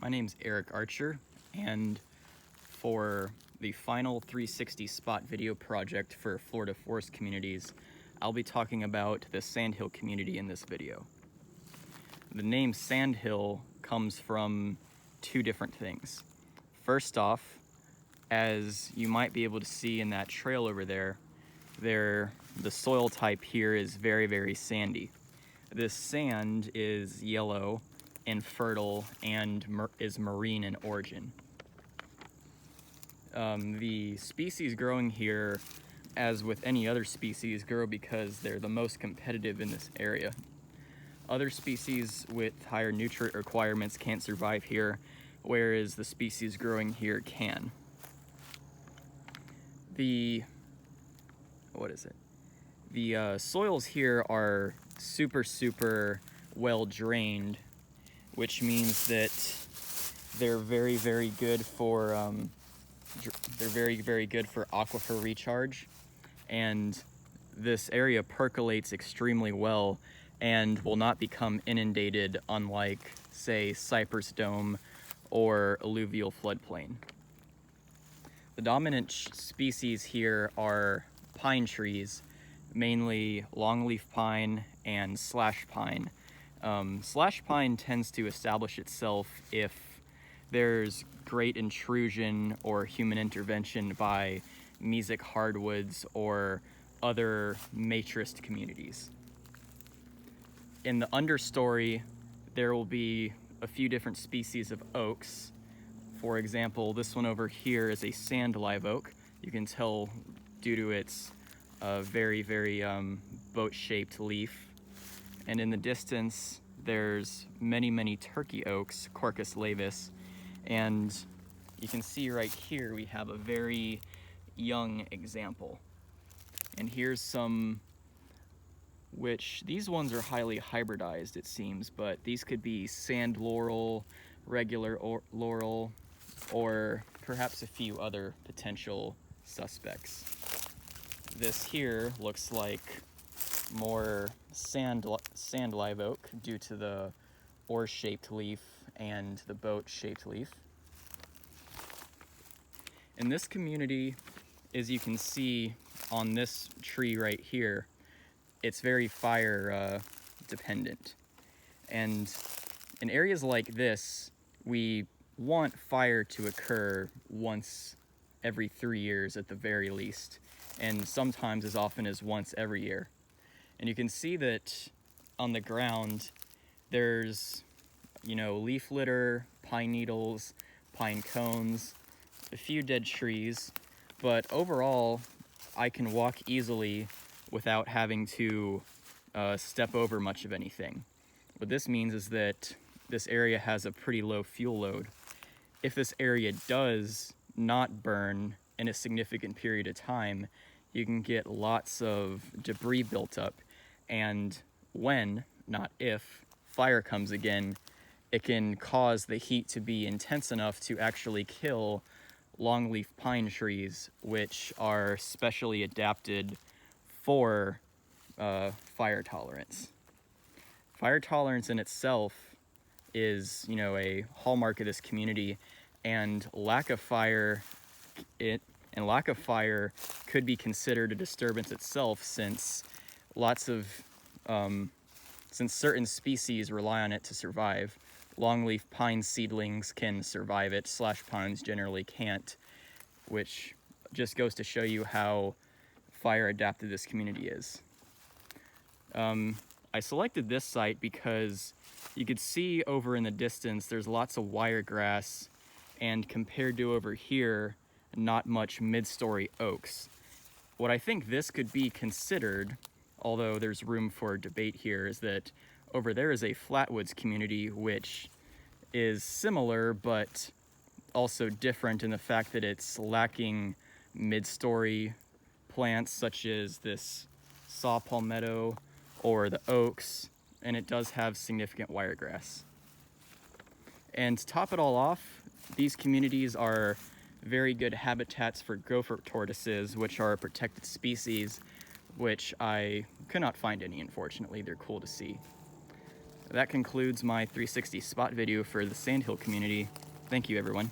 My name's Eric Archer, and for the final 360 spot video project for Florida forest communities, I'll be talking about the Sandhill community in this video. The name Sandhill comes from two different things. First off, as you might be able to see in that trail over there, the soil type here is very, very sandy. This sand is yellow and fertile and is marine in origin. The species growing here, as with any other species, grow because they're the most competitive in this area. Other species with higher nutrient requirements can't survive here, whereas the species growing here can. The soils here are super well drained, which means that they're very good for aquifer recharge, and this area percolates extremely well and will not become inundated, unlike, say, Cypress Dome or alluvial floodplain. The dominant species here are pine trees, mainly longleaf pine and slash pine. Slash pine tends to establish itself if there's great intrusion or human intervention by mesic hardwoods or other matrist communities. In the understory, there will be a few different species of oaks. For example, this one over here is a sand live oak. You can tell due to its very boat-shaped leaf. And in the distance, there's many turkey oaks, Quercus laevis. And you can see right here we have a very young example. And here's some, which these ones are highly hybridized, it seems, but these could be sand laurel, regular laurel, or perhaps a few other potential suspects. This here looks like more sand live oak due to the oar-shaped leaf and the boat-shaped leaf. In this community, as you can see on this tree right here, it's very fire dependent. And in areas like this, we want fire to occur once every 3 years at the very least, and sometimes as often as once every year. And you can see that on the ground there's, leaf litter, pine needles, pine cones, a few dead trees, but overall I can walk easily without having to step over much of anything. What this means is that this area has a pretty low fuel load. If this area does not burn in a significant period of time, you can get lots of debris built up, and when, not if, fire comes again, it can cause the heat to be intense enough to actually kill longleaf pine trees, which are specially adapted for fire tolerance. Fire tolerance in itself is, a hallmark of this community, and lack of fire could be considered a disturbance itself, since certain species rely on it to survive. Longleaf pine seedlings can survive it, slash pines generally can't, which just goes to show you how fire adapted this community is. I selected this site because you could see over in the distance there's lots of wiregrass, and compared to over here, not much mid-story oaks. What I think this could be considered, although there's room for debate here, is that over there is a flatwoods community, which is similar but also different in the fact that it's lacking mid-story plants such as this saw palmetto or the oaks, and it does have significant wiregrass. And to top it all off, these communities are very good habitats for gopher tortoises, which are a protected species, which I could not find any, unfortunately. They're cool to see. that concludes my 360 spot video for the Sandhill community. Thank you, everyone.